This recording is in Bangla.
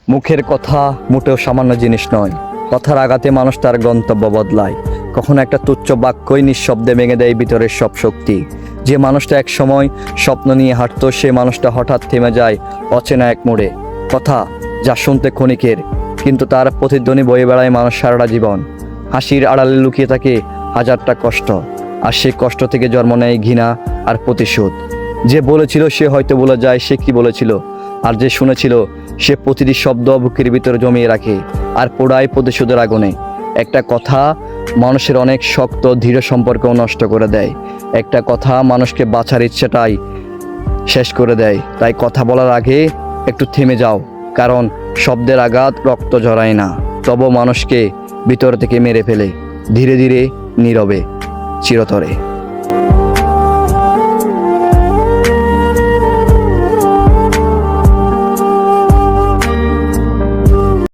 মুখের কথা মোটেও সামান্য জিনিস নয়। কথার আঘাতে মানুষ তার গন্তব্য বদলায়। কখনো একটা তুচ্ছ বাক্যই নিঃশব্দে ভেঙে দেয় ভিতরের সব শক্তি। যে মানুষটা এক সময় স্বপ্ন নিয়ে হাঁটতো, সে মানুষটা হঠাৎ থেমে যায় অচেনা এক মোড়ে। কথা যা শুনতে ক্ষণিকের, কিন্তু তার প্রতিধ্বনি বয়ে বেড়ায় মানুষ সারাটা জীবন। হাসির আড়ালে লুকিয়ে থাকে হাজারটা কষ্ট, আর সেই কষ্ট থেকে জন্ম নেয় ঘৃণা আর প্রতিশোধ। যে বলেছিল সে হয়তো বলে যায় সে কি বলেছিল, আর যে শুনেছিল সে প্রতিটি শব্দ বুকের ভিতরে জমিয়ে রাখে আর পোড়ায় প্রতিশোধের আগুনে। একটা কথা মানুষের অনেক শক্ত দৃঢ় সম্পর্কও নষ্ট করে দেয়। একটা কথা মানুষকে বাঁচার ইচ্ছেটাই শেষ করে দেয়। তাই কথা বলার আগে একটু থেমে যাও, কারণ শব্দের আঘাত রক্ত ঝরায় না, তবু মানুষকে ভিতর থেকে মেরে ফেলে, ধীরে ধীরে, নীরবে, চিরতরে।